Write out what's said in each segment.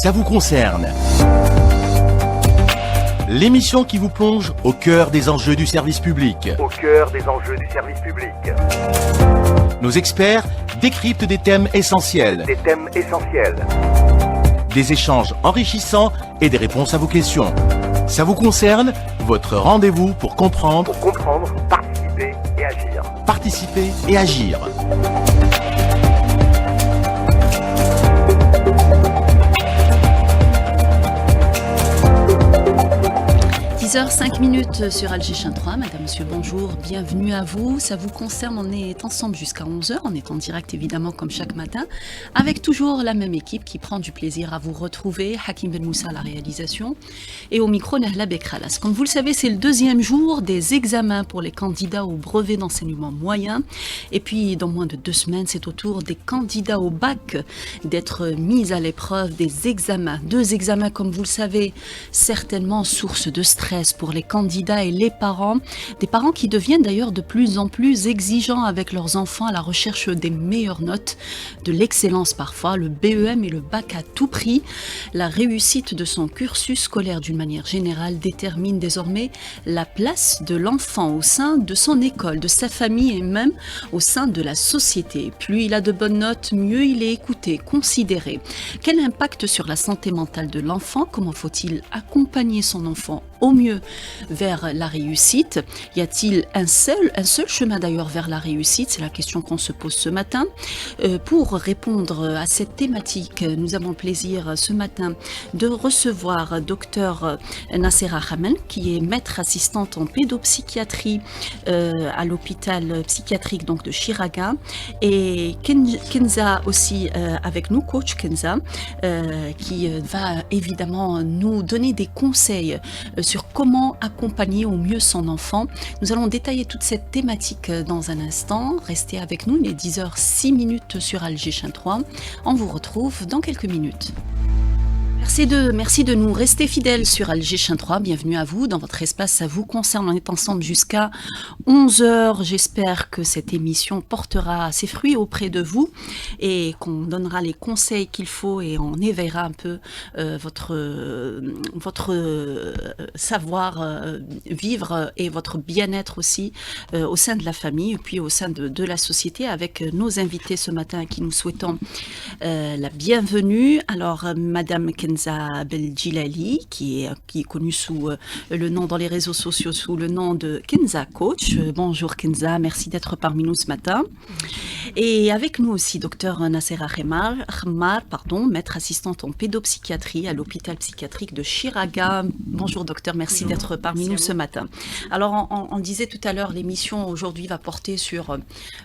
ça vous concerne. L'émission qui vous plonge au cœur des enjeux du service public. Nos experts décryptent des thèmes essentiels. Des échanges enrichissants et des réponses à vos questions. Ça vous concerne, votre rendez-vous pour comprendre, Participer et agir. participer et agir. 10h05 sur Alger 3. Madame, monsieur, bonjour, bienvenue à vous. Ça vous concerne, on est ensemble jusqu'à 11h. On est en direct évidemment comme chaque matin, avec toujours la même équipe qui prend du plaisir à vous retrouver. Hakim Ben Moussa à la réalisation et au micro Nahla Bekralas. Comme vous le savez, c'est le deuxième jour des examens pour les candidats au brevet d'enseignement moyen. Et puis dans moins de 2 semaines, c'est au tour des candidats au bac d'être mis à l'épreuve des examens. 2 examens, comme vous le savez, certainement source de stress pour les candidats et les parents, des parents qui deviennent d'ailleurs de plus en plus exigeants avec leurs enfants à la recherche des meilleures notes, de l'excellence parfois, le BEM et le bac à tout prix. La réussite de son cursus scolaire d'une manière générale détermine désormais la place de l'enfant au sein de son école, de sa famille et même au sein de la société. Plus il a de bonnes notes, mieux il est écouté, considéré. Quel impact sur la santé mentale de l'enfant? Comment faut-il accompagner son enfant au mieux vers la réussite? Y a-t-il un seul chemin d'ailleurs vers la réussite? C'est la question qu'on se pose ce matin. Pour répondre à cette thématique, nous avons le plaisir ce matin de recevoir Dr Nassera Hamel, qui est maître assistante en pédopsychiatrie à l'hôpital psychiatrique donc de Chiraga, et Kenza aussi avec nous, coach Kenza, qui va évidemment nous donner des conseils sur comment accompagner au mieux son enfant. Nous allons détailler toute cette thématique dans un instant. Restez avec nous, il est 10h06 sur Alger 3. On vous retrouve dans quelques minutes. Merci de nous rester fidèles sur Alger 3. Bienvenue à vous dans votre espace. Ça vous concerne. On est ensemble jusqu'à 11h. J'espère que cette émission portera ses fruits auprès de vous et qu'on donnera les conseils qu'il faut et on éveillera un peu votre savoir vivre et votre bien-être aussi au sein de la famille et puis au sein de la société avec nos invités ce matin à qui nous souhaitons la bienvenue. Alors, Madame Kenza Beljilali, qui est connue sous le nom dans les réseaux sociaux sous le nom de Kenza Coach. Bonjour Kenza, merci d'être parmi nous ce matin. Et avec nous aussi Dr Nassera Hamar, maître assistante en pédopsychiatrie à l'hôpital psychiatrique de Chiraga. Bonjour docteur, merci d'être parmi nous ce matin. Alors on disait tout à l'heure, l'émission aujourd'hui va porter sur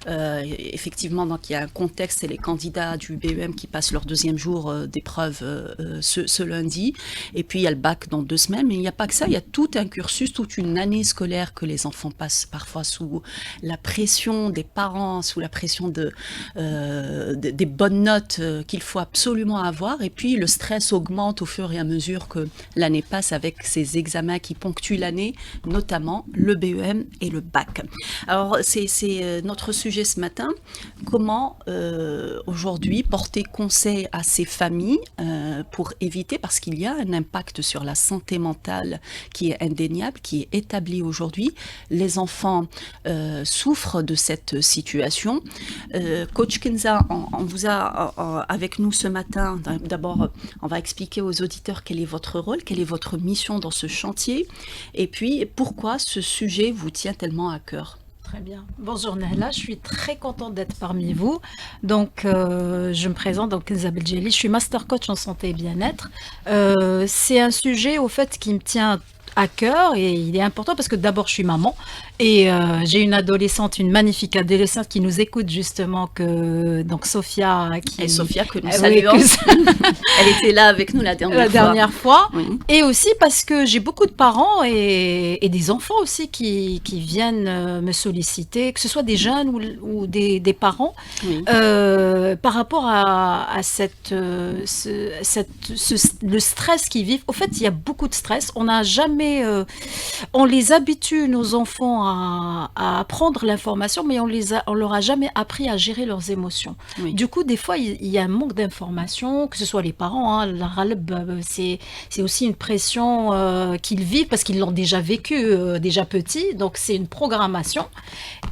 effectivement, donc il y a un contexte, c'est les candidats du BEM qui passent leur 2e jour d'épreuve ce lundi, et puis il y a le bac dans 2 semaines, mais il n'y a pas que ça, il y a tout un cursus, toute une année scolaire que les enfants passent parfois sous la pression des parents, sous la pression des bonnes notes qu'il faut absolument avoir, et puis le stress augmente au fur et à mesure que l'année passe avec ces examens qui ponctuent l'année, notamment le BEM et le bac. Alors c'est notre sujet ce matin, comment aujourd'hui porter conseil à ces familles pour éviter, parce qu'il y a un impact sur la santé mentale qui est indéniable, qui est établi aujourd'hui. Les enfants souffrent de cette situation. Coach Kenza, on vous a avec nous ce matin. D'abord, on va expliquer aux auditeurs quel est votre rôle, quelle est votre mission dans ce chantier, et puis pourquoi ce sujet vous tient tellement à cœur. Très bien. Bonjour Nahla, je suis très contente d'être parmi vous. Donc, je me présente, donc Kenza Beljilali, je suis master coach en santé et bien-être. C'est un sujet au fait qui me tient à cœur et il est important parce que d'abord je suis maman et j'ai une adolescente, une magnifique adolescente qui nous écoute justement, donc Sophia Sophia que nous saluons. Elle était là avec nous la dernière fois. Oui. Et aussi parce que j'ai beaucoup de parents et des enfants aussi qui viennent me solliciter, que ce soit des jeunes ou des parents, oui. Par rapport à le stress qu'ils vivent. Au fait, il y a beaucoup de stress. On n'a jamais jamais, on les habitue, nos enfants, à apprendre l'information, mais on leur a jamais appris à gérer leurs émotions. Oui. Du coup, des fois, il y a un manque d'information, que ce soit les parents, hein, la ralb, c'est aussi une pression qu'ils vivent parce qu'ils l'ont déjà vécu déjà petit, donc c'est une programmation.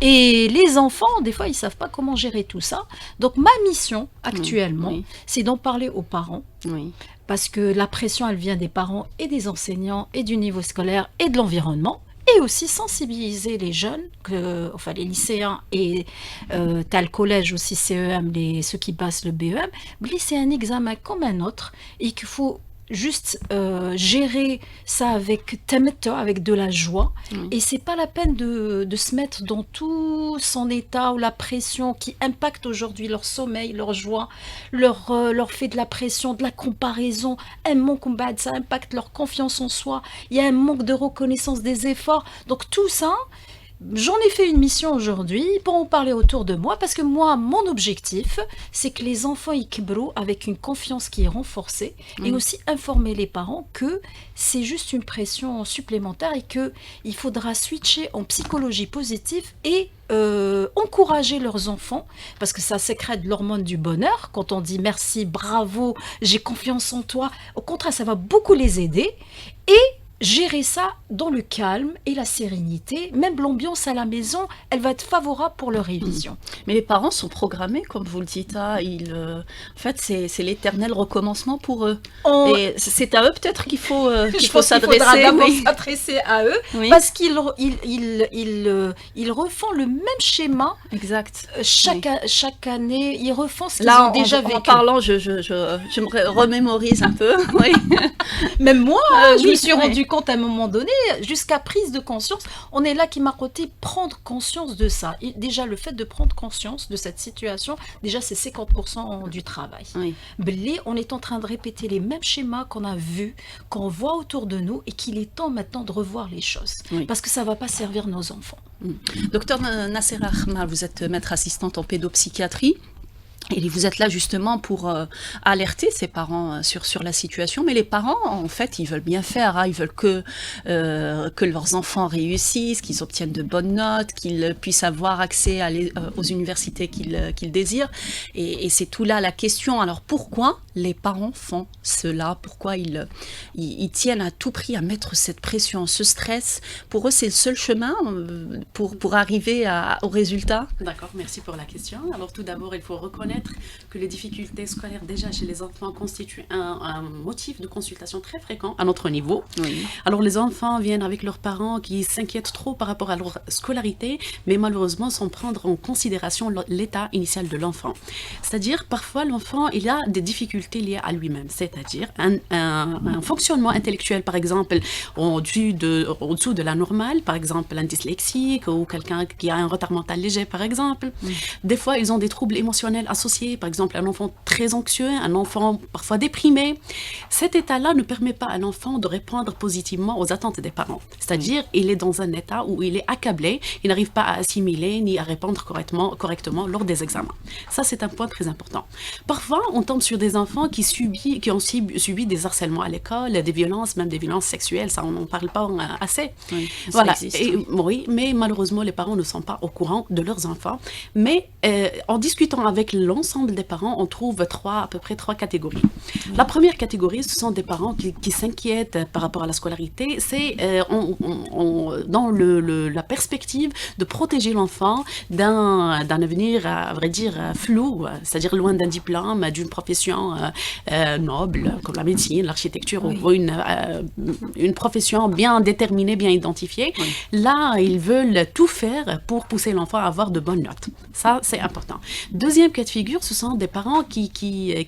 Et les enfants, des fois, ils savent pas comment gérer tout ça. Donc ma mission actuellement, oui. c'est d'en parler aux parents. Oui. Parce que la pression, elle vient des parents et des enseignants et du niveau scolaire et de l'environnement. Et aussi sensibiliser les jeunes, enfin les lycéens et tu as le collège aussi CEM, ceux qui passent le BEM. C'est un examen comme un autre et qu'il faut juste gérer ça avec tametto, avec de la joie. Et c'est pas la peine de se mettre dans tout son état ou la pression qui impacte aujourd'hui leur sommeil, leur joie, leur fait de la pression, de la comparaison, un manque, ça impacte leur confiance en soi, il y a un manque de reconnaissance des efforts. Donc tout ça, j'en ai fait une mission aujourd'hui pour en parler autour de moi parce que moi, mon objectif, c'est que les enfants y kibrou avec une confiance qui est renforcée et aussi informer les parents que c'est juste une pression supplémentaire et qu'il faudra switcher en psychologie positive et encourager leurs enfants parce que ça sécrète l'hormone du bonheur. Quand on dit merci, bravo, j'ai confiance en toi, au contraire, ça va beaucoup les aider et gérer ça dans le calme et la sérénité. Même l'ambiance à la maison, elle va être favorable pour leur révision. Mais les parents sont programmés, comme vous le dites. En fait, c'est l'éternel recommencement pour eux. Et c'est à eux peut-être qu'il faut s'adresser. Il faudra d'abord s'adresser à eux parce qu'ils refont le même schéma. Exact. Chaque année, ils refont ce qu'ils ont déjà vécu. En parlant, je me remémorise un peu. Oui. Même moi, je me suis rendu compte à un moment donné, jusqu'à prise de conscience, on est là qui m'a côté prendre conscience de ça. Et déjà, le fait de prendre conscience de cette situation, déjà, c'est 50% du travail. Oui. On est en train de répéter les mêmes schémas qu'on a vus, qu'on voit autour de nous, et qu'il est temps maintenant de revoir les choses. Oui. Parce que ça ne va pas servir nos enfants. Docteur Nasser Ahmad, vous êtes maître assistante en pédopsychiatrie. Et vous êtes là justement pour alerter ces parents sur la situation, mais les parents, en fait, ils veulent bien faire, hein, ils veulent que leurs enfants réussissent, qu'ils obtiennent de bonnes notes, qu'ils puissent avoir accès aux universités qu'ils désirent, et c'est tout là la question. Alors pourquoi les parents font cela? Pourquoi ils tiennent à tout prix à mettre cette pression, ce stress? Pour eux, c'est le seul chemin pour arriver au résultat? D'accord, merci pour la question. Alors tout d'abord, il faut reconnaître que les difficultés scolaires déjà chez les enfants constituent un motif de consultation très fréquent à notre niveau. Oui. Alors les enfants viennent avec leurs parents qui s'inquiètent trop par rapport à leur scolarité, mais malheureusement sans prendre en considération l'état initial de l'enfant. C'est-à-dire parfois l'enfant il a des difficultés liées à lui-même, c'est-à-dire un fonctionnement intellectuel par exemple au-dessous de la normale, par exemple un dyslexique ou quelqu'un qui a un retard mental léger par exemple. Des fois ils ont des troubles émotionnels associés, par exemple un enfant très anxieux, un enfant parfois déprimé. Cet état-là ne permet pas à l'enfant de répondre positivement aux attentes des parents. C'est-à-dire il est dans un état où il est accablé, il n'arrive pas à assimiler ni à répondre correctement lors des examens. Ça c'est un point très important. Parfois on tombe sur des enfants qui ont subi des harcèlements à l'école, des violences, même des violences sexuelles, ça on n'en parle pas assez. Oui, voilà. Oui, mais malheureusement les parents ne sont pas au courant de leurs enfants. Mais en discutant avec l'ensemble des parents, on trouve à peu près trois catégories. La première catégorie, ce sont des parents qui s'inquiètent par rapport à la scolarité. C'est dans la perspective de protéger l'enfant d'un avenir, à vrai dire, flou, c'est-à-dire loin d'un diplôme, d'une profession noble, comme la médecine, l'architecture, ou une profession bien déterminée, bien identifiée. Oui. Là, ils veulent tout faire pour pousser l'enfant à avoir de bonnes notes. Ça, c'est important. Deuxième cas de figure, ce sont des parents qui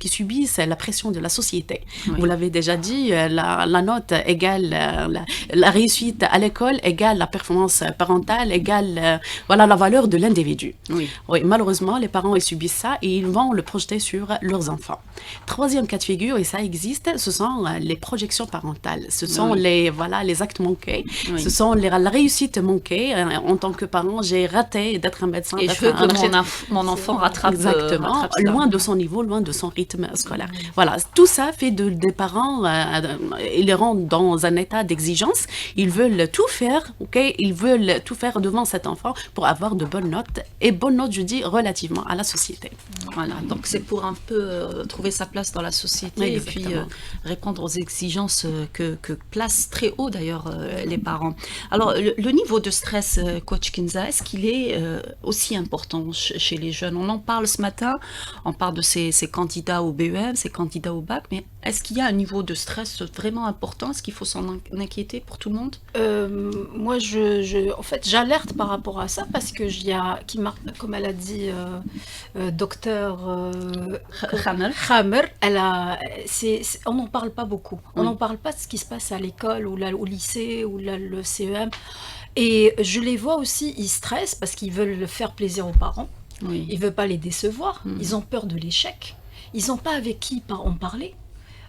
subissent la pression de la société. Oui. Vous l'avez déjà dit, la note égale la réussite à l'école égale la performance parentale égale la valeur de l'individu. Oui. Oui, malheureusement, les parents ils subissent ça et ils vont le projeter sur leurs enfants. Troisième cas de figure, et ça existe, ce sont les projections parentales. Ce sont les actes manqués. Oui. Ce sont la réussite manquée. En tant que parent, j'ai raté d'être un médecin. Et je veux que mon enfant rattrape Exactement, rattrape cela. loin de son niveau, loin de son rythme scolaire. Voilà, tout ça fait des parents, ils les rendent dans un état d'exigence. Ils veulent tout faire, ils veulent tout faire devant cet enfant pour avoir de bonnes notes. Et bonnes notes, je dis, relativement à la société. Voilà, donc c'est pour un peu trouver sa place dans la société et puis répondre aux exigences que placent très haut d'ailleurs les parents. Alors, le niveau de stress, coach Kinza, est-ce qu'il est aussi important chez les jeunes? On en parle ce matin, on parle de ces candidats au BEM, ces candidats au bac, mais est-ce qu'il y a un niveau de stress vraiment important? Est-ce qu'il faut s'en inquiéter pour tout le monde? Moi, en fait, j'alerte par rapport à ça parce que comme elle a dit, docteur Khamer, on n'en parle pas beaucoup. On n'en parle pas de ce qui se passe à l'école ou au lycée ou le CEM. Et je les vois aussi, ils stressent parce qu'ils veulent faire plaisir aux parents. Oui. Ils ne veulent pas les décevoir. Ils ont peur de l'échec. Ils n'ont pas avec qui en parler.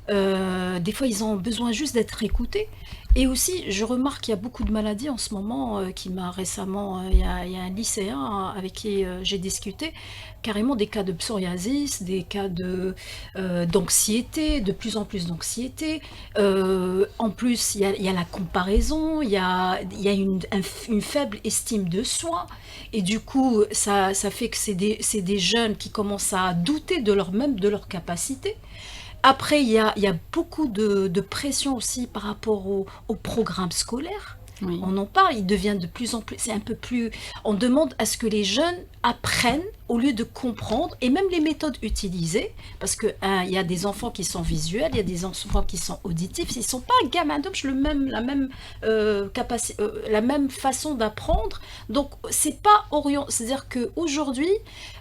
Des fois, ils ont besoin juste d'être écoutés. Et aussi, je remarque qu'il y a beaucoup de maladies en ce moment qui m'a récemment, il y a un lycéen avec qui j'ai discuté, carrément des cas de psoriasis, des cas d'anxiété, de plus en plus d'anxiété. En plus, il y a la comparaison, il y a une faible estime de soi. Et du coup, ça fait que c'est des jeunes qui commencent à douter de leur capacité. Après, il y a beaucoup de pression aussi par rapport au programme scolaire. Oui. On en parle, il devient de plus en plus, c'est un peu plus, on demande à ce que les jeunes apprennent au lieu de comprendre, et même les méthodes utilisées, parce que il y a des enfants qui sont visuels, il y a des enfants qui sont auditifs, ils ne sont pas gamins d'objet, la même façon d'apprendre, donc c'est pas orienté, c'est-à-dire qu'aujourd'hui,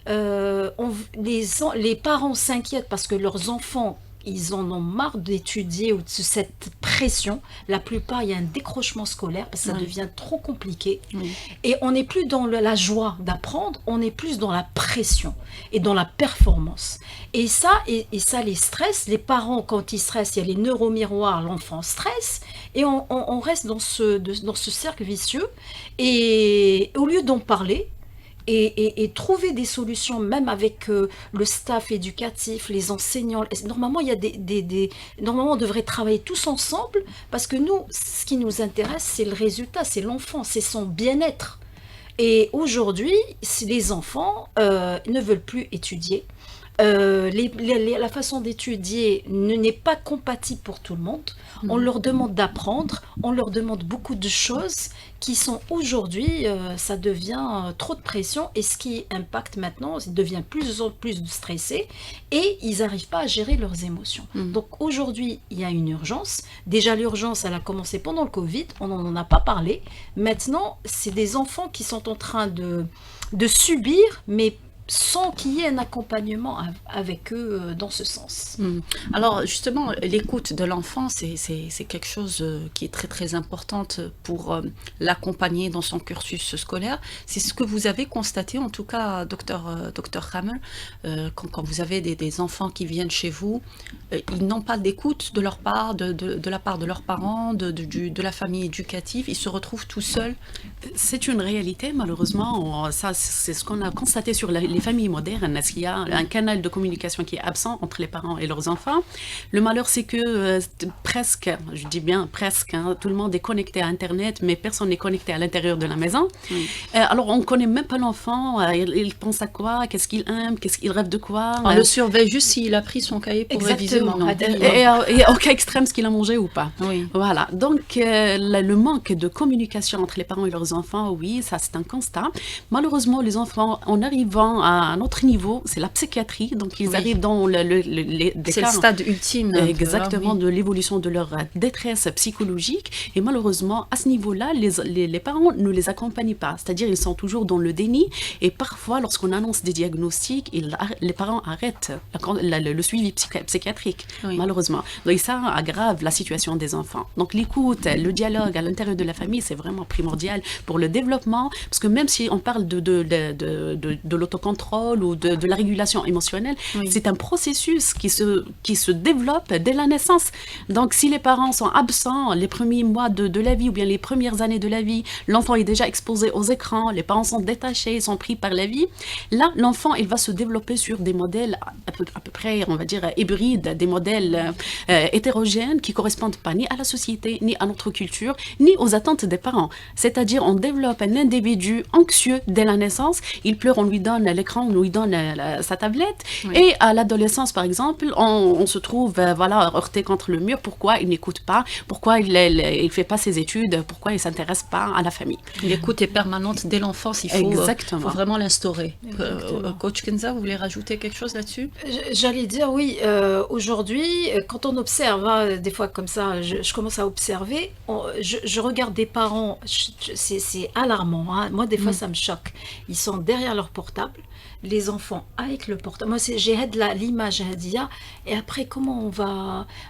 les parents s'inquiètent parce que leurs enfants, ils en ont marre d'étudier ou de cette pression. La plupart, il y a un décrochement scolaire parce que ça devient trop compliqué. Oui. Et on n'est plus dans la joie d'apprendre, on est plus dans la pression et dans la performance. Et ça les stress. Les parents, quand ils stressent, il y a les neuromiroirs, l'enfant stresse et on reste dans ce cercle vicieux. Et au lieu d'en parler, et trouver des solutions, même avec le staff éducatif, les enseignants. Normalement, il y a normalement, on devrait travailler tous ensemble, parce que nous, ce qui nous intéresse, c'est le résultat, c'est l'enfant, c'est son bien-être. Et aujourd'hui, les enfants ne veulent plus étudier. La façon d'étudier n'est pas compatible pour tout le monde. On leur demande d'apprendre, on leur demande beaucoup de choses qui sont aujourd'hui, ça devient trop de pression, et ce qui impacte maintenant, ils deviennent plus en plus stressés et ils n'arrivent pas à gérer leurs émotions. Donc aujourd'hui, il y a une urgence. Déjà, l'urgence, elle a commencé pendant le Covid, on n'en a pas parlé. Maintenant, c'est des enfants qui sont en train de subir, mais sans qu'il y ait un accompagnement avec eux dans ce sens. Alors justement, l'écoute de l'enfant, c'est quelque chose qui est très très importante pour l'accompagner dans son cursus scolaire. C'est ce que vous avez constaté, en tout cas, docteur Khamer, quand vous avez des enfants qui viennent chez vous, ils n'ont pas d'écoute de leur part, de la part de leurs parents, de la famille éducative, ils se retrouvent tout seuls. C'est une réalité, malheureusement. Ça, c'est ce qu'on a constaté sur les familles modernes. Est-ce qu'il y a un canal de communication qui est absent entre les parents et leurs enfants? Le malheur, c'est que presque, je dis bien presque, tout le monde est connecté à Internet, mais personne n'est connecté à l'intérieur de la maison. Alors, on ne connaît même pas l'enfant. Il pense à quoi? Qu'est-ce qu'il aime? Qu'est-ce qu'il rêve de quoi? On le surveille juste s'il a pris son cahier pour réviser ou non. Et au cas extrême, ce qu'il a mangé ou pas. Oui. Voilà. Donc, le manque de communication entre les parents et leurs enfants, oui, ça c'est un constat. Malheureusement, les enfants, en arrivant à un autre niveau, c'est la psychiatrie, donc ils arrivent dans c'est le stade ultime. Exactement, de l'évolution de leur détresse psychologique, et malheureusement, à ce niveau-là, les parents ne les accompagnent pas, c'est-à-dire ils sont toujours dans le déni, et parfois, lorsqu'on annonce des diagnostics, les parents arrêtent le suivi psychiatrique, malheureusement. Donc ça aggrave la situation des enfants. Donc l'écoute, le dialogue à l'intérieur de la famille, c'est vraiment primordial pour le développement, parce que même si on parle de l'autoconscience, contrôle ou de la régulation émotionnelle. Oui. C'est un processus qui se développe dès la naissance. Donc, si les parents sont absents les premiers mois de la vie ou bien les premières années de la vie, l'enfant est déjà exposé aux écrans, les parents sont détachés, ils sont pris par la vie, là, l'enfant, il va se développer sur des modèles à peu près, on va dire, hybrides, des modèles hétérogènes qui correspondent pas ni à la société, ni à notre culture, ni aux attentes des parents. C'est-à-dire, on développe un individu anxieux dès la naissance, il pleure, on lui donne l'écran, on lui donne sa tablette, Oui. et à l'adolescence, par exemple, on se trouve voilà, heurté contre le mur. Pourquoi il n'écoute pas? Pourquoi il ne fait pas ses études? Pourquoi il ne s'intéresse pas à la famille? L'écoute est permanente dès l'enfance, il faut vraiment l'instaurer. Coach Kenza, vous voulez rajouter quelque chose là-dessus? J'allais dire, oui, aujourd'hui, quand on observe, hein, des fois comme ça, je commence à observer, je regarde des parents, c'est alarmant, hein. Moi, des fois, ça me choque. Ils sont derrière leur portable, les enfants avec le portable. Moi, j'ai l'image, et après, comment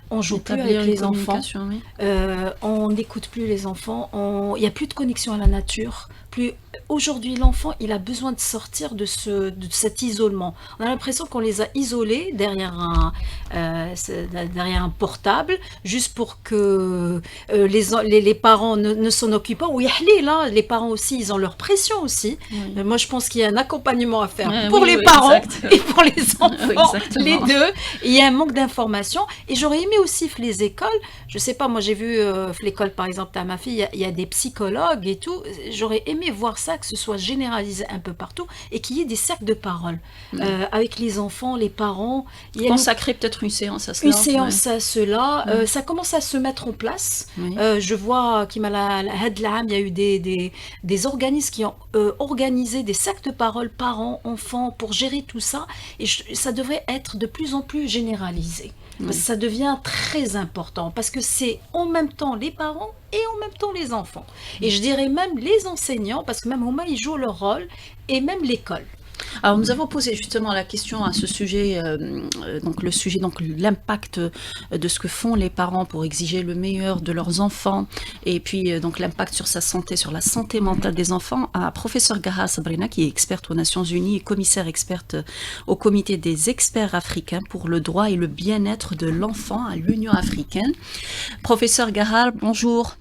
on joue plus Établir avec une les enfants, communication, oui. on n'écoute plus les enfants, il n'y a plus de connexion à la nature. Aujourd'hui, l'enfant, il a besoin de sortir de cet isolement. On a l'impression qu'on les a isolés derrière un portable, juste pour que les parents ne s'en occupent pas. Oui, là, les parents aussi, ils ont leur pression aussi. Oui. Moi, je pense qu'il y a un accompagnement à faire Ouais, pour oui, les oui, parents exact. et pour les enfants, Exactement. les deux. Il y a un manque d'information. Et j'aurais aimé aussi les écoles. Je sais pas, moi j'ai vu l'école par exemple à ma fille, il y a des psychologues et tout. J'aurais aimé voir ça, que ce soit généralisé un peu partout et qu'il y ait des cercles de parole avec les enfants, les parents. Il y a Consacrer peut-être une séance à cela. une séance à cela. Ça commence à se mettre en place. Oui. Je vois qu'il il y a eu des organismes qui ont organisé des cercles de parole parents, enfants pour gérer tout ça. Et ça devrait être de plus en plus généralisé. Parce que ça devient très important, parce que c'est en même temps les parents et en même temps les enfants. Et je dirais même les enseignants, parce que même au moins ils jouent leur rôle, et même l'école. Alors nous avons posé justement la question à ce sujet, donc l'impact de ce que font les parents pour exiger le meilleur de leurs enfants, et puis donc l'impact sur sa santé, sur la santé mentale des enfants, à professeur Gaha Sabrina, qui est experte aux Nations Unies et commissaire experte au comité des experts africains pour le droit et le bien-être de l'enfant à l'Union africaine. Professeur Gaha, bonjour.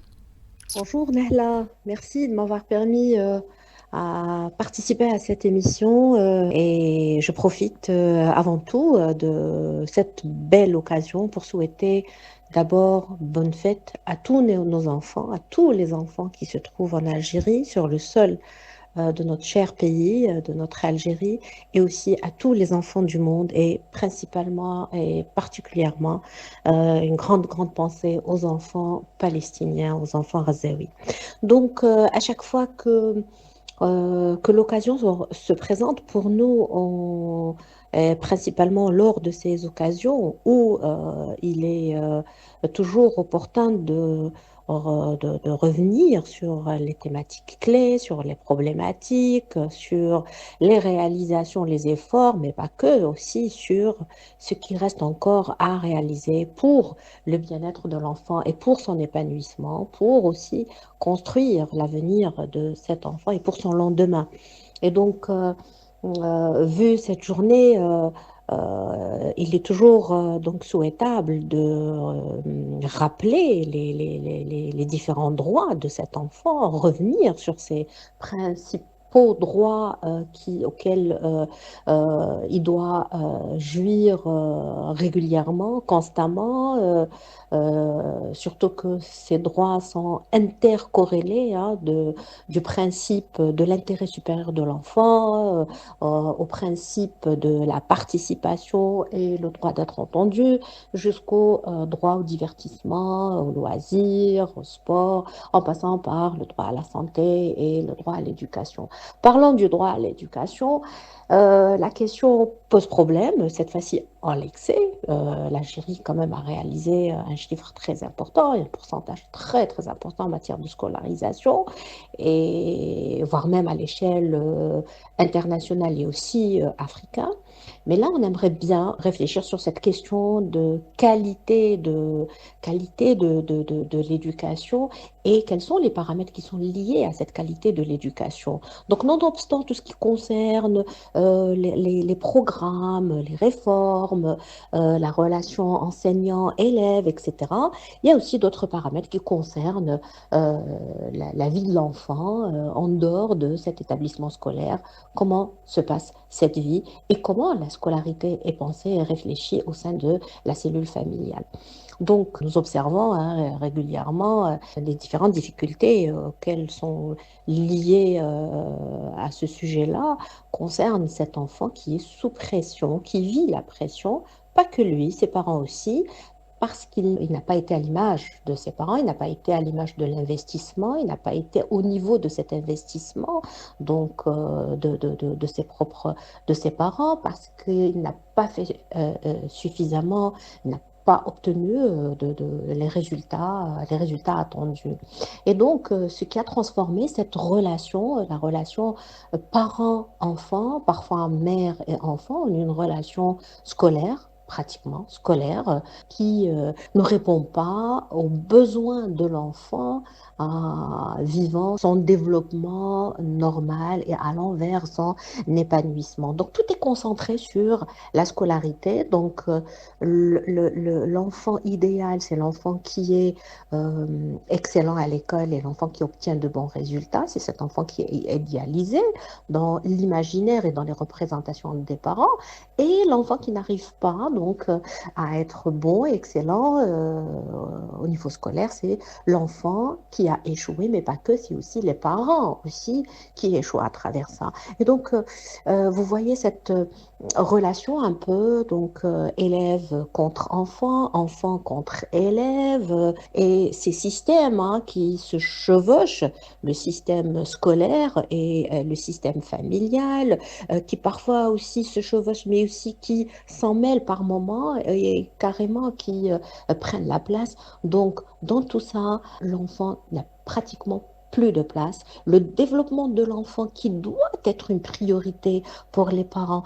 Bonjour Nahla, merci de m'avoir permis à participer à cette émission et je profite avant tout de cette belle occasion pour souhaiter d'abord bonne fête à tous nos enfants, à tous les enfants qui se trouvent en Algérie, sur le sol de notre cher pays, de notre Algérie, et aussi à tous les enfants du monde, et principalement et particulièrement une grande pensée aux enfants palestiniens, aux enfants gazaouis. Donc, à chaque fois que l'occasion se présente pour nous, principalement lors de ces occasions où il est toujours opportun de revenir sur les thématiques clés, sur les problématiques, sur les réalisations, les efforts, mais pas que, aussi sur ce qui reste encore à réaliser pour le bien-être de l'enfant et pour son épanouissement, pour aussi construire l'avenir de cet enfant et pour son lendemain. Et donc, vu cette journée, il est toujours donc souhaitable de rappeler les différents droits de cet enfant, revenir sur ces principaux droits auxquels il doit jouir régulièrement, constamment, surtout que ces droits sont intercorrélés du principe de l'intérêt supérieur de l'enfant, au principe de la participation et le droit d'être entendu, jusqu'au droit au divertissement, au loisir, au sport, en passant par le droit à la santé et le droit à l'éducation. Parlons du droit à l'éducation. La question pose problème, cette fois-ci en l'excès. L'Algérie, quand même, a réalisé un chiffre très important, un pourcentage très, très important en matière de scolarisation, et voire même à l'échelle internationale et aussi africaine. Mais là, on aimerait bien réfléchir sur cette question de qualité de l'éducation et quels sont les paramètres qui sont liés à cette qualité de l'éducation. Donc, nonobstant tout ce qui concerne les programmes, les réformes, la relation enseignant-élève, etc., il y a aussi d'autres paramètres qui concernent la vie de l'enfant en dehors de cet établissement scolaire, comment se passe cette vie et comment la scolarité est pensée et réfléchie au sein de la cellule familiale. Donc, nous observons régulièrement les différentes difficultés auxquelles sont liées à ce sujet-là, concernent cet enfant qui est sous pression, qui vit la pression, pas que lui, ses parents aussi, parce qu'il n'a pas été à l'image de ses parents, il n'a pas été à l'image de l'investissement, il n'a pas été au niveau de cet investissement, donc de ses parents, parce qu'il n'a pas fait suffisamment, il n'a pas obtenu les résultats attendus. Et donc, ce qui a transformé cette relation, la relation parent-enfant, parfois mère et enfant, en une relation scolaire, pratiquement scolaire, qui ne répond pas aux besoins de l'enfant vivant son développement normal et allant vers son épanouissement. Donc tout est concentré sur la scolarité. Donc l'enfant idéal, c'est l'enfant qui est excellent à l'école et l'enfant qui obtient de bons résultats. C'est cet enfant qui est idéalisé dans l'imaginaire et dans les représentations des parents. Et l'enfant qui n'arrive pas donc à être bon et excellent au niveau scolaire, c'est l'enfant qui a échoué, mais pas que, c'est aussi les parents aussi qui échouent à travers ça. Et donc, vous voyez cette relation un peu, donc élève contre enfant, enfant contre élève, et ces systèmes qui se chevauchent, le système scolaire et le système familial, qui parfois aussi se chevauchent, mais aussi qui s'en mêlent par moments et carrément qui prennent la place. Donc, dans tout ça, l'enfant n'a pratiquement plus de place. Le développement de l'enfant qui doit être une priorité pour les parents,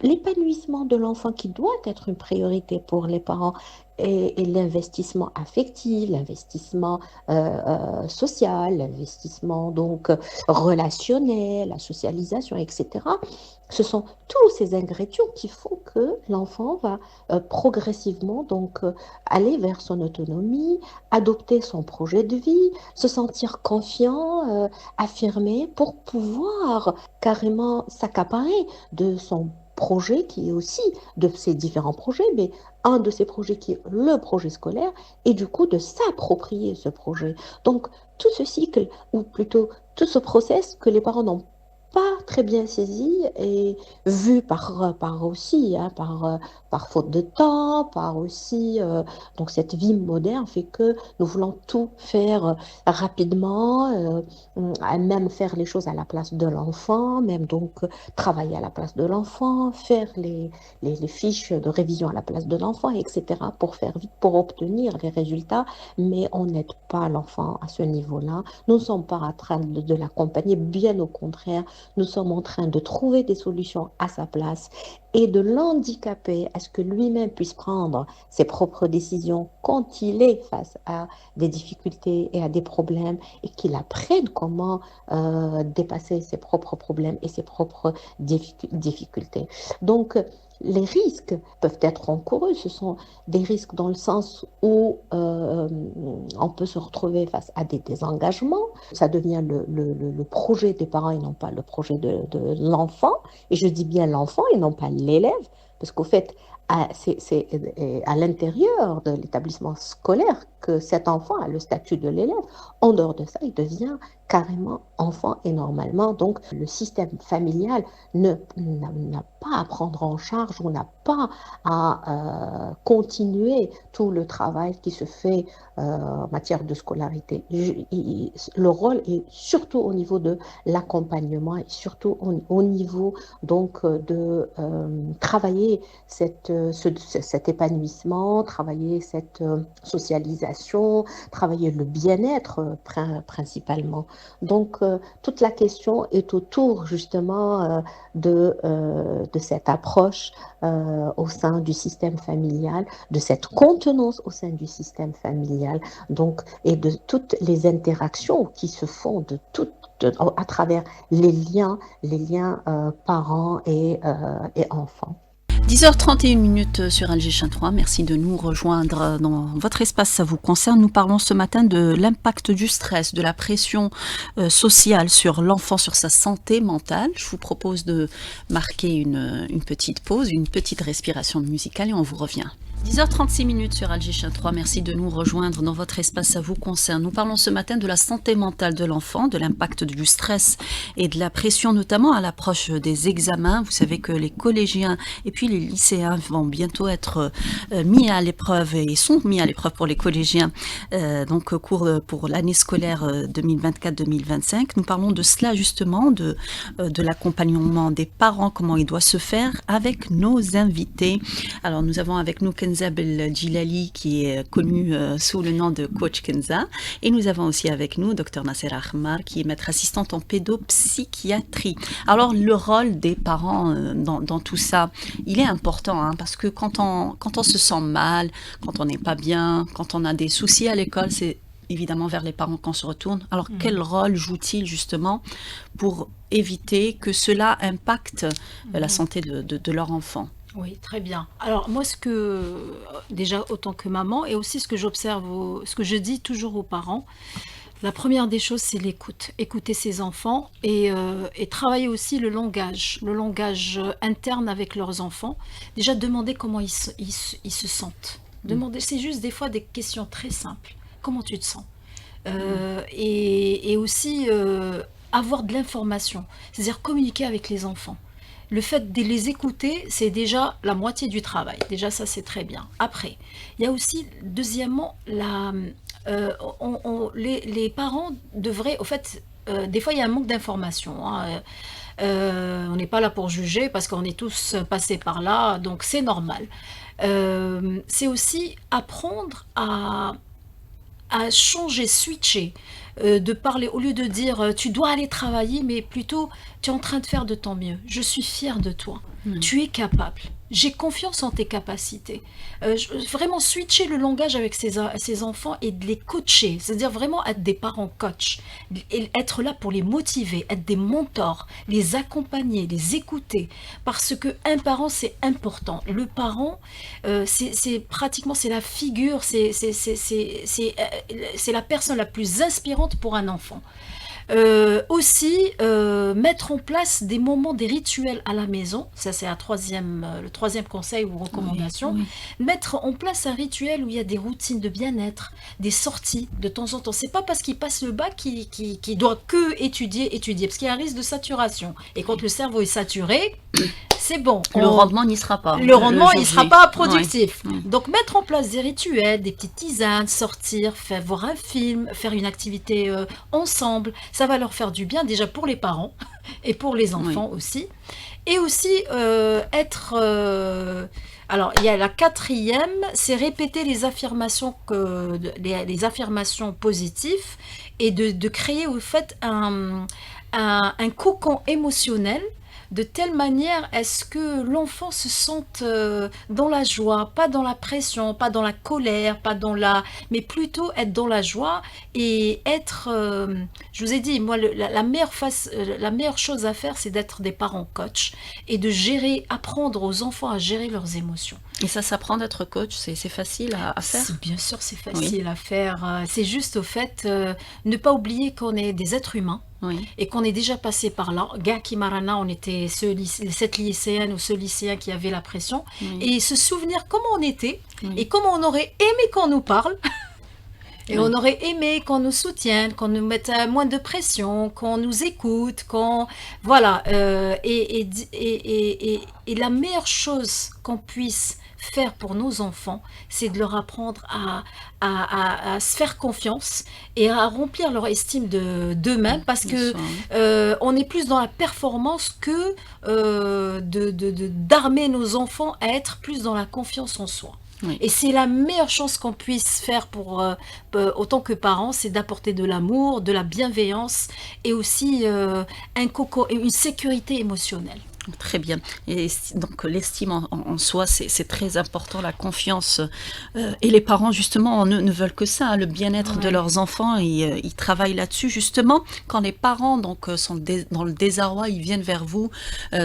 l'épanouissement de l'enfant qui doit être une priorité pour les parents et l'investissement affectif, l'investissement social, l'investissement donc relationnel, la socialisation, etc. Ce sont tous ces ingrédients qui font que l'enfant va progressivement donc aller vers son autonomie, adopter son projet de vie, se sentir confiant, affirmé pour pouvoir carrément s'accaparer de son projet qui est aussi de ces différents projets, mais un de ces projets qui est le projet scolaire et du coup de s'approprier ce projet. Donc tout ce cycle, ou plutôt tout ce process que les parents n'ont pas très bien saisi et vu par aussi, par faute de temps, par aussi, donc cette vie moderne fait que nous voulons tout faire rapidement, même faire les choses à la place de l'enfant, même donc travailler à la place de l'enfant, faire les fiches de révision à la place de l'enfant, etc., pour faire vite, pour obtenir les résultats, mais on n'aide pas l'enfant à ce niveau-là. Nous ne sommes pas en train de l'accompagner, bien au contraire, nous sommes en train de trouver des solutions à sa place et de l'handicaper à ce que lui-même puisse prendre ses propres décisions quand il est face à des difficultés et à des problèmes et qu'il apprenne comment dépasser ses propres problèmes et ses propres difficultés. Donc, les risques peuvent être encourus. Ce sont des risques dans le sens où on peut se retrouver face à des désengagements. Ça devient le projet des parents et non pas le projet de l'enfant. Et je dis bien l'enfant et non pas l'élève, parce qu'au fait, c'est à l'intérieur de l'établissement scolaire que cet enfant a le statut de l'élève. En dehors de ça, il devient carrément enfant et normalement, donc le système familial n'a pas à prendre en charge ou n'a pas à continuer tout le travail qui se fait en matière de scolarité. Le rôle est surtout au niveau de l'accompagnement et surtout au niveau donc de travailler cet épanouissement, travailler cette socialisation, travailler le bien-être principalement. Donc, toute la question est autour justement de cette approche au sein du système familial, de cette contenance au sein du système familial, donc, et de toutes les interactions qui se font à travers les liens parents et enfants. 10h31 sur Alger 3. Merci de nous rejoindre dans votre espace. Ça vous concerne. Nous parlons ce matin de l'impact du stress, de la pression sociale sur l'enfant, sur sa santé mentale. Je vous propose de marquer une petite pause, une petite respiration musicale et on vous revient. 10h36 sur Alger 3. Merci de nous rejoindre dans votre espace. Ça vous concerne. Nous parlons ce matin de la santé mentale de l'enfant, de l'impact du stress et de la pression, notamment à l'approche des examens. Vous savez que les collégiens et puis les lycéens vont bientôt être mis à l'épreuve et sont mis à l'épreuve pour les collégiens donc pour l'année scolaire 2024-2025. Nous parlons de cela justement, de l'accompagnement des parents, comment il doit se faire avec nos invités. Alors nous avons avec nous Kenza Beldjilali qui est connu sous le nom de coach Kenza et nous avons aussi avec nous Dr Nasser Ahmar qui est maître assistante en pédopsychiatrie. Alors le rôle des parents dans tout ça, il est important parce que quand on se sent mal, quand on n'est pas bien, quand on a des soucis à l'école, c'est évidemment vers les parents qu'on se retourne. Alors quel rôle joue-t-il justement pour éviter que cela impacte la santé de leur enfant? Oui, très bien. Alors moi, déjà autant que maman, et aussi ce que j'observe, ce que je dis toujours aux parents, la première des choses, c'est l'écoute. Écouter ses enfants et travailler aussi le langage interne avec leurs enfants. Déjà, demander comment ils se sentent. C'est juste des fois des questions très simples. Comment tu te sens? Et aussi avoir de l'information, c'est-à-dire communiquer avec les enfants. Le fait de les écouter, c'est déjà la moitié du travail. Déjà, ça, c'est très bien. Après, il y a aussi, deuxièmement, les parents devraient, au fait, des fois, il y a un manque d'information. On n'est pas là pour juger parce qu'on est tous passés par là, donc c'est normal. C'est aussi apprendre à changer, switcher, de parler, au lieu de dire tu dois aller travailler, mais plutôt tu es en train de faire de ton mieux, je suis fière de toi, tu es capable, j'ai confiance en tes capacités. Vraiment switcher le langage avec ses enfants et de les coacher, c'est-à-dire vraiment être des parents coach, et être là pour les motiver, être des mentors, les accompagner, les écouter, parce qu'un parent c'est important. Le parent, c'est pratiquement c'est la figure, c'est la personne la plus inspirante pour un enfant. Aussi, mettre en place des moments, des rituels à la maison, ça c'est le troisième conseil ou recommandation, mettre en place un rituel où il y a des routines de bien-être, des sorties de temps en temps. C'est pas parce qu'il passe le bac qu'il doit que étudier, parce qu'il y a un risque de saturation. Et quand le cerveau est saturé, c'est bon. Le rendement n'y sera pas. Le rendement, il ne sera pas productif. Donc, mettre en place des rituels, des petites tisanes, sortir, voir un film, faire une activité ensemble, ça va leur faire du bien déjà pour les parents et pour les enfants aussi. Et aussi alors, il y a la quatrième, c'est répéter les affirmations positives et de créer au fait un cocon émotionnel de telle manière est-ce que l'enfant se sente dans la joie, pas dans la pression, pas dans la colère, mais plutôt être dans la joie et être, je vous ai dit, moi la meilleure chose à faire c'est d'être des parents coach et de apprendre aux enfants à gérer leurs émotions. Et ça s'apprend d'être coach, c'est facile à faire? Bien sûr c'est facile à faire, c'est juste au fait ne pas oublier qu'on est des êtres humains. Et qu'on est déjà passé par là. Gaki Marana, on était cette lycéenne ou ce lycéen qui avait la pression. Et se souvenir comment on était et comment on aurait aimé qu'on nous parle. Et on aurait aimé qu'on nous soutienne, qu'on nous mette moins de pression, qu'on nous écoute, voilà. Et la meilleure chose qu'on puisse faire pour nos enfants, c'est de leur apprendre à se faire confiance et à remplir leur estime d'eux-mêmes, parce que on est plus dans la performance que d'armer nos enfants à être plus dans la confiance en soi. Oui. Et c'est la meilleure chose qu'on puisse faire autant que parents, c'est d'apporter de l'amour, de la bienveillance et aussi une sécurité émotionnelle. Très bien. Et donc l'estime en soi, c'est très important, la confiance. Et les parents, justement, ne veulent que ça, le bien-être de leurs enfants. Et ils travaillent là-dessus, justement. Quand les parents sont dans le désarroi, ils viennent vers vous,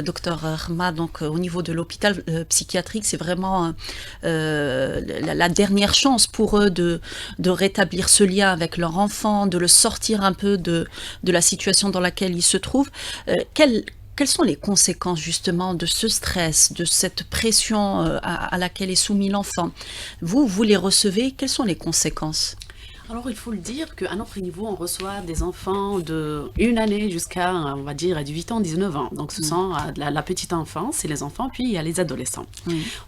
docteur Rahma. Donc au niveau de l'hôpital psychiatrique, c'est vraiment la dernière chance pour eux de rétablir ce lien avec leur enfant, de le sortir un peu de la situation dans laquelle ils se trouvent. Quelles sont les conséquences justement de ce stress, de cette pression à laquelle est soumis l'enfant? Vous les recevez, quelles sont les conséquences? Alors, il faut le dire qu'à notre niveau, on reçoit des enfants de 1 année jusqu'à, on va dire, 18 ans, 19 ans. Donc, ce sont la petite enfance, c'est les enfants, puis il y a les adolescents.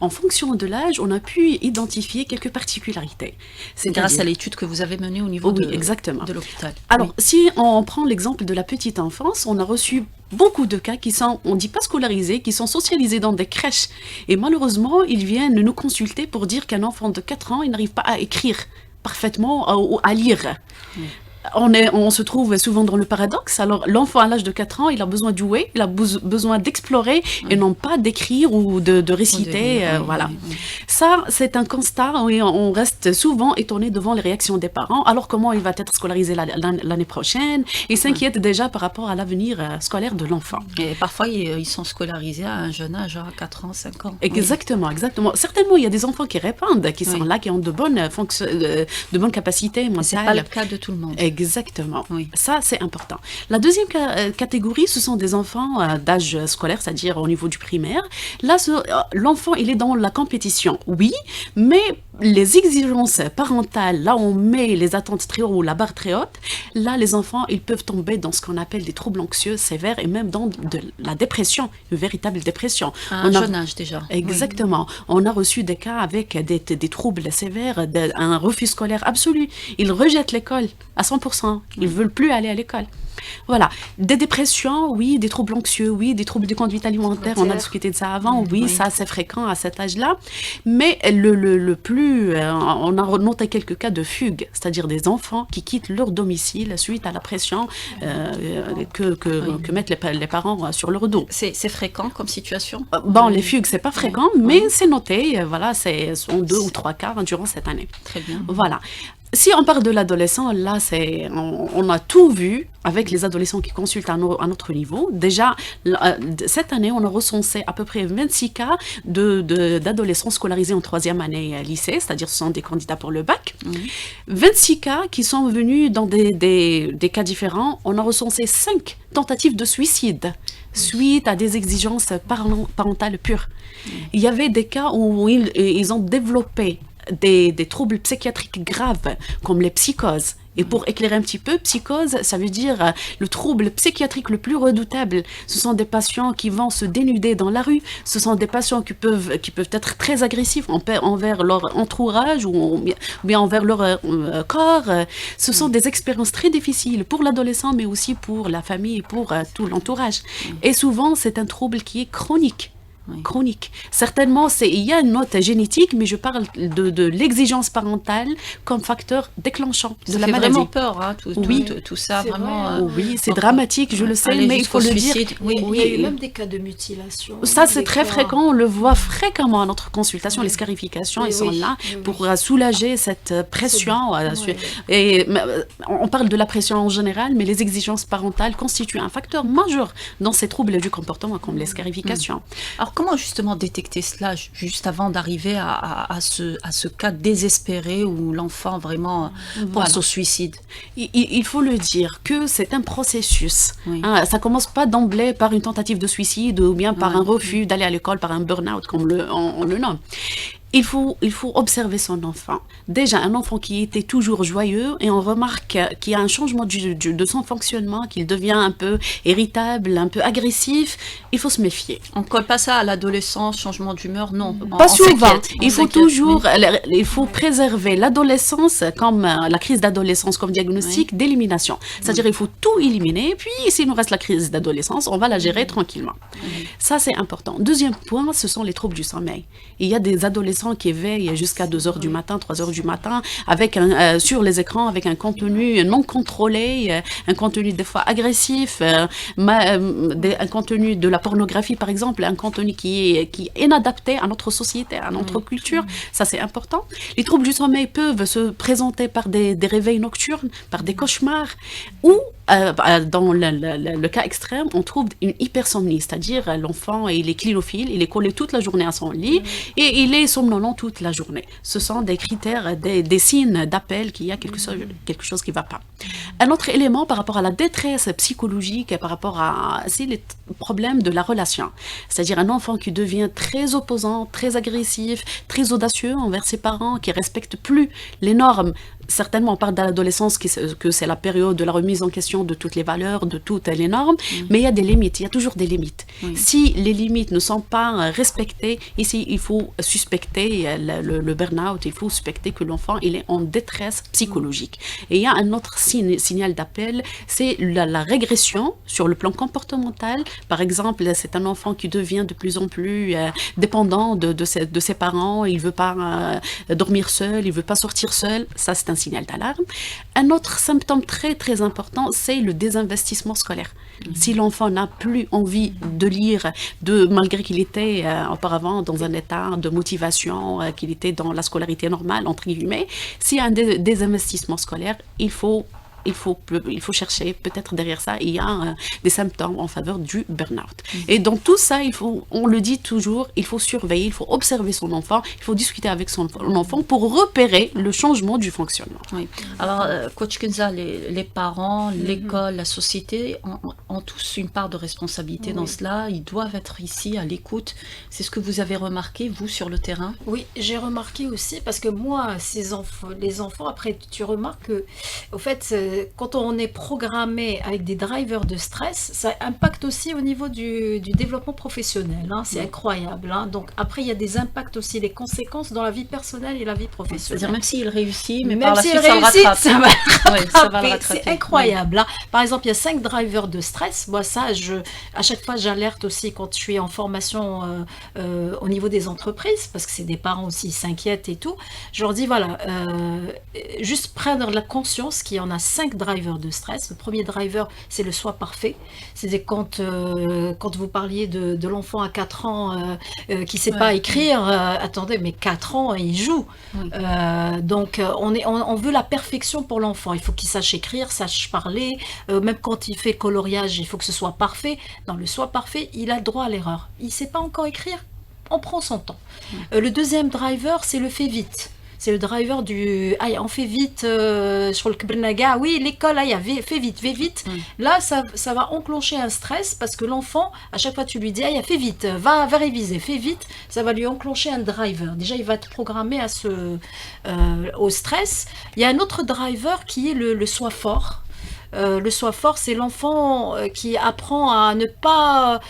En fonction de l'âge, on a pu identifier quelques particularités. C'est grâce à l'étude que vous avez menée au niveau de l'hôpital. Alors, si on prend l'exemple de la petite enfance, on a reçu beaucoup de cas qui sont, on ne dit pas scolarisés, qui sont socialisés dans des crèches. Et malheureusement, ils viennent nous consulter pour dire qu'un enfant de 4 ans, il n'arrive pas à écrire parfaitement ou à lire. On se trouve souvent dans le paradoxe. Alors, l'enfant à l'âge de 4 ans, il a besoin de jouer, il a besoin d'explorer et non pas d'écrire ou de réciter. Voilà. Ça, c'est un constat et on reste souvent étonné devant les réactions des parents. Alors, comment il va être scolarisé l'année prochaine? Ils s'inquiètent déjà par rapport à l'avenir scolaire de l'enfant. Et parfois, ils sont scolarisés à un jeune âge, à 4 ans, 5 ans. Exactement, exactement. Certainement, il y a des enfants qui répondent, qui sont là, qui ont de bonnes capacités mentales. C'est pas le cas de tout le monde. Exactement. Ça, c'est important. La deuxième catégorie, ce sont des enfants d'âge scolaire, c'est-à-dire au niveau du primaire. Là, l'enfant, il est dans la compétition, oui, mais les exigences parentales, là où on met les attentes très hautes ou la barre très haute, là, les enfants, ils peuvent tomber dans ce qu'on appelle des troubles anxieux sévères et même dans de la dépression, une véritable dépression. À un jeune âge déjà. Exactement. On a reçu des cas avec des troubles sévères, un refus scolaire absolu. Ils rejettent l'école à 100%. Ils ne veulent plus aller à l'école. Voilà. Des dépressions, oui, des troubles anxieux, oui, des troubles de conduite alimentaire, on a discuté de ça avant, oui, ça c'est fréquent à cet âge-là. Mais le plus, on a noté quelques cas de fugue, c'est-à-dire des enfants qui quittent leur domicile suite à la pression que mettent les parents sur leur dos. C'est fréquent comme situation? Bon, les fugues, c'est pas fréquent, mais c'est noté, voilà, sont 2 ou 3 cas durant cette année. Très bien. Voilà. Si on parle de l'adolescent, là, on a tout vu avec les adolescents qui consultent à notre niveau. Déjà, cette année, on a recensé à peu près 26 cas d'adolescents scolarisés en 3e année lycée, c'est-à-dire ce sont des candidats pour le bac. 26 cas qui sont venus dans des cas différents. On a recensé 5 tentatives de suicide suite à des exigences parentales pures. Il y avait des cas où ils ont développé des troubles psychiatriques graves, comme les psychoses. Et pour éclairer un petit peu, psychose, ça veut dire le trouble psychiatrique le plus redoutable. Ce sont des patients qui vont se dénuder dans la rue. Ce sont des patients qui peuvent être très agressifs envers leur entourage ou bien envers leur corps. Ce sont des expériences très difficiles pour l'adolescent, mais aussi pour la famille et pour tout l'entourage. Et souvent, c'est un trouble qui est chronique. Chronique. Certainement, il y a une note génétique, mais je parle de l'exigence parentale comme facteur déclenchant de la maladie. Ça fait vraiment peur, hein, tout ça, vraiment. Oui, c'est dramatique, je le sais, mais il faut le dire. Oui, il y a eu même des cas de mutilation. Ça, c'est très fréquent, on le voit fréquemment à notre consultation, les scarifications, ils sont là pour soulager cette pression. Et on parle de la pression en général, mais les exigences parentales constituent un facteur majeur dans ces troubles du comportement, comme les scarifications. Alors, comment justement détecter cela juste avant d'arriver à ce cas désespéré où l'enfant vraiment pense au suicide? Il faut le dire que c'est un processus. Hein, ça commence pas d'emblée par une tentative de suicide ou bien par un refus d'aller à l'école, par un burn-out, comme on le nomme. il faut observer son enfant. Déjà, un enfant qui était toujours joyeux et on remarque qu'il y a un changement de son fonctionnement, qu'il devient un peu irritable, un peu agressif, il faut se méfier. On ne colle pas ça à l'adolescence, changement d'humeur, non. Pas souvent. Il faut toujours, mais... il faut préserver l'adolescence comme la crise d'adolescence comme diagnostic d'élimination. C'est-à-dire il faut tout éliminer, puis s'il nous reste la crise d'adolescence, on va la gérer tranquillement. Ça, c'est important. Deuxième point, ce sont les troubles du sommeil. Il y a des adolescents qui éveillent jusqu'à 2h du matin, 3h du matin, avec sur les écrans, avec un contenu non contrôlé, un contenu des fois agressif, un contenu de la pornographie par exemple, un contenu qui est inadapté à notre société, à notre culture. Ça, c'est important. Les troubles du sommeil peuvent se présenter par des réveils nocturnes, par des cauchemars, ou dans le cas extrême, on trouve une hypersomnie, c'est-à-dire l'enfant, il est clinophile, il est collé toute la journée à son lit et il est somnolent toute la journée. Ce sont des critères, des signes d'appel qu'il y a quelque chose qui ne va pas. Un autre élément par rapport à la détresse psychologique et par rapport à les problèmes de la relation, c'est-à-dire un enfant qui devient très opposant, très agressif, très audacieux envers ses parents, qui ne respecte plus les normes. Certainement, on parle de l'adolescence, que c'est la période de la remise en question de toutes les valeurs, de toutes les normes, mais il y a des limites, il y a toujours des limites. Si les limites ne sont pas respectées, ici, il faut suspecter le burn-out, il faut suspecter que l'enfant il est en détresse psychologique. Et il y a un autre signal d'appel, c'est la régression sur le plan comportemental. Par exemple, c'est un enfant qui devient de plus en plus dépendant de ses parents, il ne veut pas dormir seul, il ne veut pas sortir seul, ça c'est un signal d'alarme. Un autre symptôme très très important, c'est le désinvestissement scolaire. Si l'enfant n'a plus envie de lire, malgré qu'il était auparavant dans un état de motivation, qu'il était dans la scolarité normale, entre guillemets, s'il y a un désinvestissement scolaire, il faut chercher, peut-être derrière ça, il y a des symptômes en faveur du burn-out. Et dans tout ça, on le dit toujours, il faut surveiller, il faut observer son enfant, il faut discuter avec son enfant pour repérer le changement du fonctionnement. Oui. Alors, Coach Kenza, les parents, l'école, la société ont tous une part de responsabilité dans cela. Ils doivent être ici à l'écoute. C'est ce que vous avez remarqué, vous, sur le terrain? Oui, j'ai remarqué aussi, parce que moi, les enfants, après, tu remarques que, au fait, quand on est programmé avec des drivers de stress, ça impacte aussi au niveau du développement professionnel. Hein, c'est incroyable. Hein. Donc après, il y a des impacts aussi, des conséquences dans la vie personnelle et la vie professionnelle. C'est-à-dire même s'il réussit, mais même par la suite, ça le rattrape. Ça va le rattraper. C'est incroyable. Hein. Par exemple, il y a 5 drivers de stress. Moi, ça, à chaque fois, j'alerte aussi quand je suis en formation au niveau des entreprises, parce que c'est des parents aussi, ils s'inquiètent et tout. Je leur dis, voilà, juste prendre la conscience qu'il y en a 5 drivers de stress. Le premier driver, c'est le soi parfait. C'est quand vous parliez de l'enfant à 4 ans qui ne sait pas écrire, attendez, mais 4 ans, il joue. Donc, on veut la perfection pour l'enfant. Il faut qu'il sache écrire, sache parler. Même quand il fait coloriage, il faut que ce soit parfait. Dans le soi parfait, il a le droit à l'erreur. Il ne sait pas encore écrire, on prend son temps. Le deuxième driver, c'est le fait vite. C'est le driver du « on fait vite sur le Kbrnaga, oui, l'école, fais vite. » Là, ça va enclencher un stress parce que l'enfant, à chaque fois, tu lui dis « fais vite, va réviser, fais vite », ça va lui enclencher un driver. Déjà, il va être programmé au stress. Il y a un autre driver qui est le soi fort. Le soi fort, c'est l'enfant qui apprend à ne pas...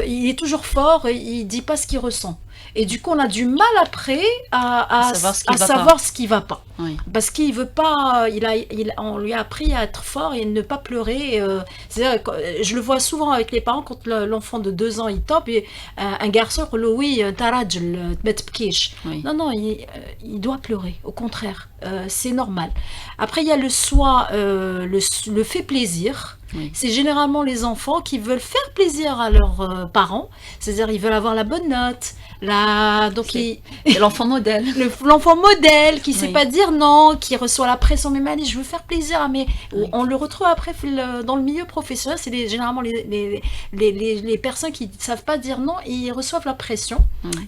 il est toujours fort, il ne dit pas ce qu'il ressent. Et du coup, on a du mal après à savoir ce qui ne va pas. Oui. Parce qu'il veut pas, on lui a appris à être fort et ne pas pleurer. Je le vois souvent avec les parents quand l'enfant de 2 ans il tombe et un garçon dit oui, tarajl, tbetbkish. Non, il doit pleurer. Au contraire, c'est normal. Après, il y a le soi, le fait plaisir. Oui. C'est généralement les enfants qui veulent faire plaisir à leurs parents, c'est-à-dire ils veulent avoir la bonne note, c'est l'enfant modèle. L'enfant modèle qui ne sait pas dire non, qui reçoit la pression, mais Mali, je veux faire plaisir à mes... On le retrouve après dans le milieu professionnel, c'est généralement les personnes qui ne savent pas dire non et ils reçoivent la pression.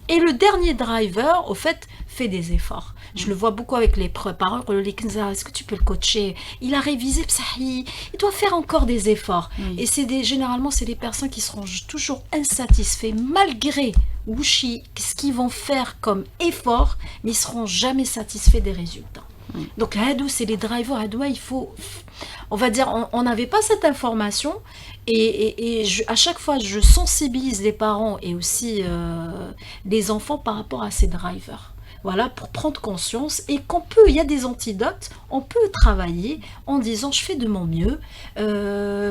Et le dernier driver, au fait, fait des efforts. Je le vois beaucoup avec les parents. Est-ce que tu peux le coacher? Il a révisé, il doit faire encore des efforts. Et généralement, c'est des personnes qui seront toujours insatisfaits malgré ce qu'ils vont faire comme effort, mais ils seront jamais satisfaits des résultats. Donc hadou, c'est les drivers, hadou, il faut, on va dire, on n'avait pas cette information et à chaque fois je sensibilise les parents et aussi les enfants par rapport à ces drivers. Voilà, pour prendre conscience et il y a des antidotes, on peut travailler en disant je fais de mon mieux,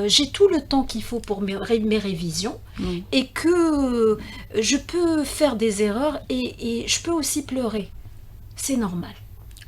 j'ai tout le temps qu'il faut pour mes révisions et que je peux faire des erreurs et je peux aussi pleurer. C'est normal.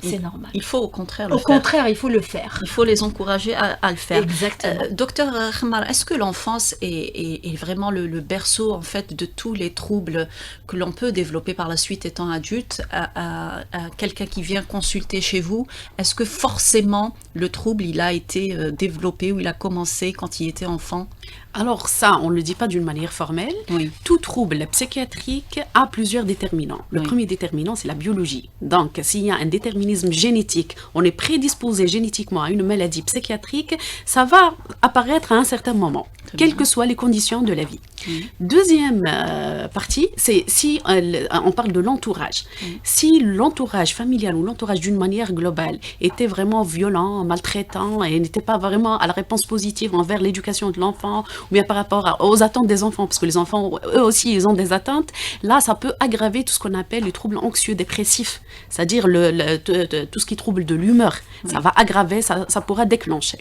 C'est normal. Il faut au contraire le faire. Au contraire, il faut le faire. Il faut les encourager à le faire. Exactement. Docteur Khmar, est-ce que l'enfance est vraiment le berceau en fait de tous les troubles que l'on peut développer par la suite étant adulte à quelqu'un qui vient consulter chez vous? Est-ce que forcément le trouble il a été développé ou il a commencé quand il était enfant? Alors ça, on ne le dit pas d'une manière formelle. Oui. Tout trouble psychiatrique a plusieurs déterminants. Le premier déterminant, c'est la biologie. Donc, s'il y a un déterminisme génétique, on est prédisposé génétiquement à une maladie psychiatrique, ça va apparaître à un certain moment, quelles que soient les conditions de la vie. Deuxième partie, c'est si on parle de l'entourage. Si l'entourage familial ou l'entourage d'une manière globale était vraiment violent, maltraitant et n'était pas vraiment à la réponse positive envers l'éducation de l'enfant ou bien par rapport aux attentes des enfants, parce que les enfants, eux aussi, ils ont des attentes, là, ça peut aggraver tout ce qu'on appelle les troubles anxieux dépressifs, c'est-à-dire tout ce qui trouble de l'humeur. Ça va aggraver, ça pourra déclencher.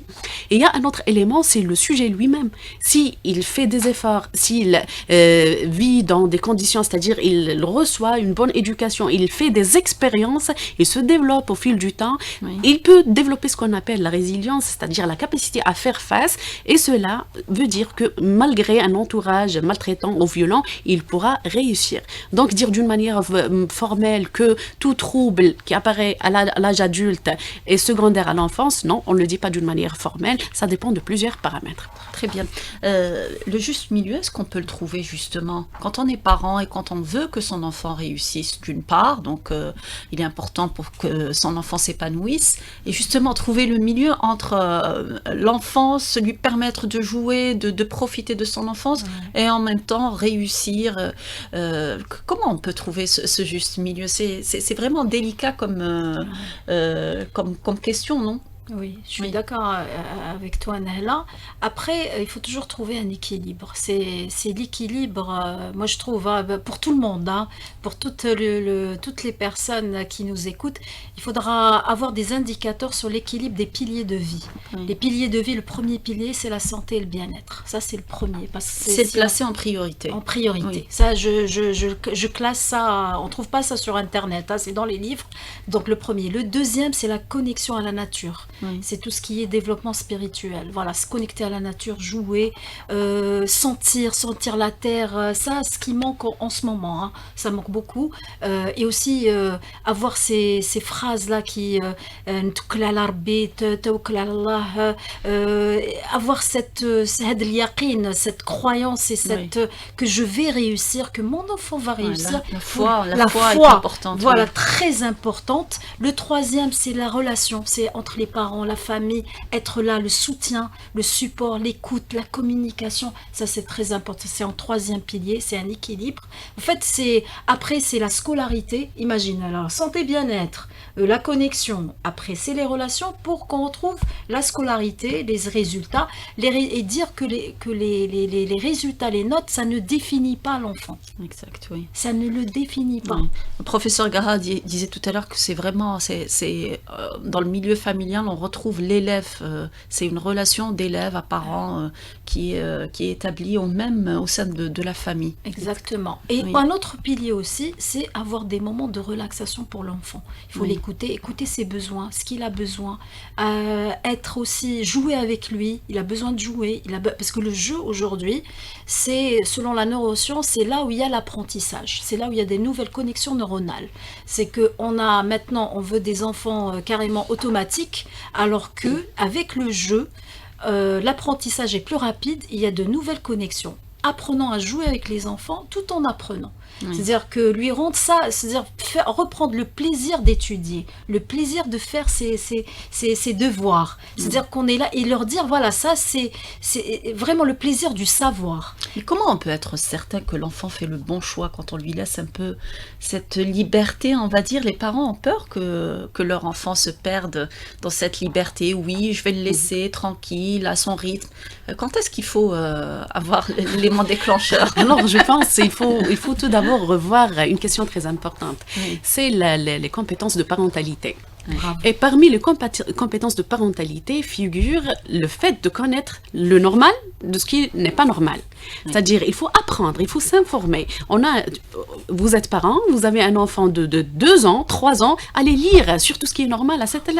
Et il y a un autre élément, c'est le sujet lui-même. S'il fait des efforts, s'il vit dans des conditions, c'est-à-dire il reçoit une bonne éducation, il fait des expériences, il se développe au fil du temps, il peut développer ce qu'on appelle la résilience, c'est-à-dire la capacité à faire face, et cela veut dire que malgré un entourage maltraitant ou violent, il pourra réussir. Donc dire d'une manière formelle que tout trouble qui apparaît à l'âge adulte est secondaire à l'enfance, non, on ne le dit pas d'une manière formelle, ça dépend de plusieurs paramètres. Très bien. Le juste milieu, est-ce qu'on peut le trouver justement quand on est parent et quand on veut que son enfant réussisse d'une part, donc il est important pour que son enfant s'épanouisse, et justement trouver le milieu entre l'enfance, lui permettre de jouer, de profiter de son enfance et en même temps réussir. Comment on peut trouver ce juste milieu? C'est vraiment délicat comme question, non? Oui, je suis d'accord avec toi, Nahla. Après, il faut toujours trouver un équilibre. C'est l'équilibre, moi je trouve, pour tout le monde, pour toutes les personnes qui nous écoutent, il faudra avoir des indicateurs sur l'équilibre des piliers de vie. Les piliers de vie, le premier pilier, c'est la santé et le bien-être. Ça, c'est le premier. C'est placé en priorité. En priorité. Oui. Ça, je classe ça, on ne trouve pas ça sur Internet, c'est dans les livres. Donc le premier. Le deuxième, c'est la connexion à la nature. C'est tout ce qui est développement spirituel. Voilà, se connecter à la nature, jouer, sentir la terre. Ça, ce qui manque en ce moment, ça manque beaucoup. Et aussi avoir ces phrases-là qui avoir cette croyance et que je vais réussir, que mon enfant va réussir. La foi est importante. Voilà, très importante. Le troisième, c'est la relation. C'est entre les parents, la famille, être là, le soutien, le support, l'écoute, la communication, ça c'est très important. C'est en troisième pilier, c'est un équilibre. En fait, après c'est la scolarité. Imagine alors, santé, bien-être, la connexion. Après, c'est les relations pour qu'on retrouve la scolarité, les résultats, et dire que les résultats, les notes, ça ne définit pas l'enfant. Exact, oui. Ça ne le définit pas. Oui. Le professeur Gara disait tout à l'heure que c'est vraiment, dans le milieu familial, on retrouve l'élève. C'est une relation d'élève à parent qui est établie même au sein de la famille. Exactement. Et un autre pilier aussi, c'est avoir des moments de relaxation pour l'enfant. Il faut écouter ses besoins, ce qu'il a besoin, être aussi, jouer avec lui. Il a besoin de jouer, parce que le jeu aujourd'hui, c'est, selon la neuroscience, c'est là où il y a l'apprentissage, c'est là où il y a des nouvelles connexions neuronales. C'est qu'on a maintenant, on veut des enfants carrément automatiques, alors que avec le jeu, l'apprentissage est plus rapide, il y a de nouvelles connexions. apprenant à jouer avec les enfants tout en apprenant. C'est-à-dire que lui rendre ça, c'est-à-dire reprendre le plaisir d'étudier, le plaisir de faire ses devoirs. C'est-à-dire qu'on est là et leur dire, voilà, ça c'est vraiment le plaisir du savoir. Mais comment on peut être certain que l'enfant fait le bon choix quand on lui laisse un peu cette liberté, on va dire? Les parents ont peur que leur enfant se perde dans cette liberté. Oui, je vais le laisser tranquille, à son rythme. Quand est-ce qu'il faut avoir l'élément déclencheur? Alors, je pense qu'il faut tout d'abord revoir une question très importante. Oui. C'est les compétences de parentalité. Bravo. Et parmi les compétences de parentalité figure le fait de connaître le normal de ce qui n'est pas normal. C'est-à-dire, il faut apprendre, il faut s'informer. Vous êtes parent, vous avez un enfant de 2 ans, 3 ans, allez lire sur tout ce qui est normal à cet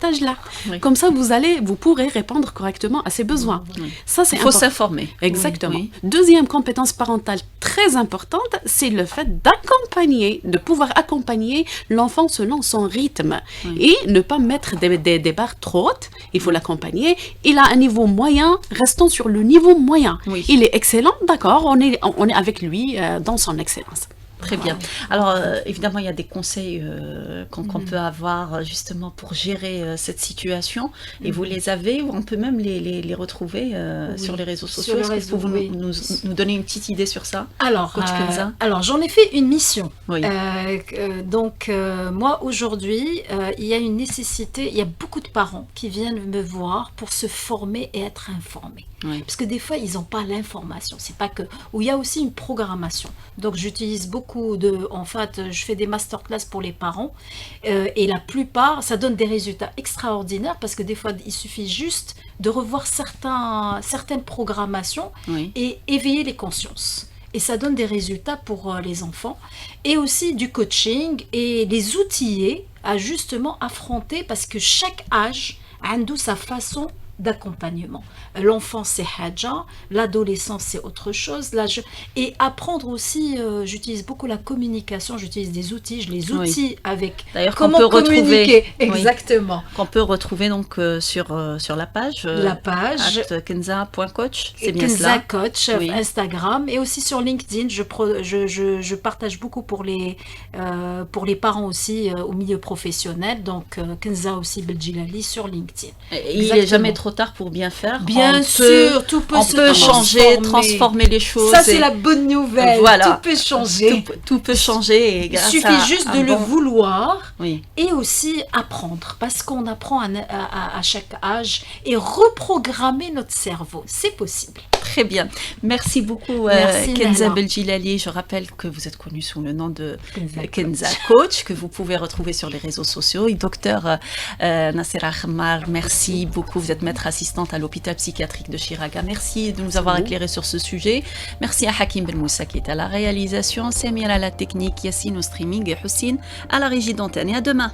âge-là. Oui. Comme ça, vous pourrez répondre correctement à ses besoins. Oui. Ça, c'est Il faut important. s'informer. Exactement. Oui. Deuxième compétence parentale très importante, c'est le fait de pouvoir accompagner l'enfant selon son rythme et ne pas mettre des barres trop hautes. Il faut l'accompagner. Il a un niveau moyen, restons sur le niveau moyen. Oui. Il est excellent, d'accord, on est avec lui dans son excellence. Très bien. Alors, évidemment, il y a des conseils qu'on peut avoir justement pour gérer cette situation. Et vous les avez, ou on peut même les retrouver sur les réseaux sociaux. les Est-ce que réseaux, vous oui. nous donner une petite idée sur ça? Alors, Coach Kenza. j'en ai fait une mission. Oui. Moi, aujourd'hui, il y a une nécessité, il y a beaucoup de parents qui viennent me voir pour se former et être informés. Oui. Parce que des fois, ils n'ont pas l'information. C'est pas que... Ou il y a aussi une programmation. Donc, j'utilise beaucoup de... En fait, je fais des masterclass pour les parents. Et la plupart, ça donne des résultats extraordinaires parce que des fois, il suffit juste de revoir certaines programmations Oui. et éveiller les consciences. Et ça donne des résultats pour les enfants. Et aussi du coaching et les outiller à justement affronter parce que chaque âge a sa façon d'accompagnement. L'enfant, c'est Hadja, l'adolescence, c'est autre chose. Et apprendre aussi, j'utilise beaucoup la communication, j'utilise des outils, je les outille avec D'ailleurs, comment qu'on peut communiquer. retrouver, Exactement. qu'on peut retrouver donc sur la page. La page. @kenza.coach, c'est bien Kenza cela. Coach, Oui. Instagram et aussi sur LinkedIn. Je partage beaucoup pour les parents aussi au milieu professionnel. Donc Kenza aussi Beljilali sur LinkedIn. Et il n'est Exactement. jamais trop tard pour bien faire. Bien On sûr, tout peut on se peut changer, transformer les choses. Ça, c'est et la bonne nouvelle. Voilà. Tout peut changer. tout peut changer. Et Il grâce suffit à juste un de le bon- vouloir Oui. et aussi apprendre parce qu'on apprend à chaque âge et reprogrammer notre cerveau. C'est possible. Très bien. Merci beaucoup, Merci, Kenza Nahla. Beljilali. Je rappelle que vous êtes connue sous le nom de Kenza Kenza Coach, que vous pouvez retrouver sur les réseaux sociaux. Et docteur Nassera Khmar, merci beaucoup. Vous êtes maître assistante à l'hôpital psychiatrique de Chiraga. Merci de nous avoir éclairé sur ce sujet. Merci à Hakim Ben Moussa qui est à la réalisation, Samir à la technique, Yassine au streaming et Houssine à la régie d'antenne. Et à demain.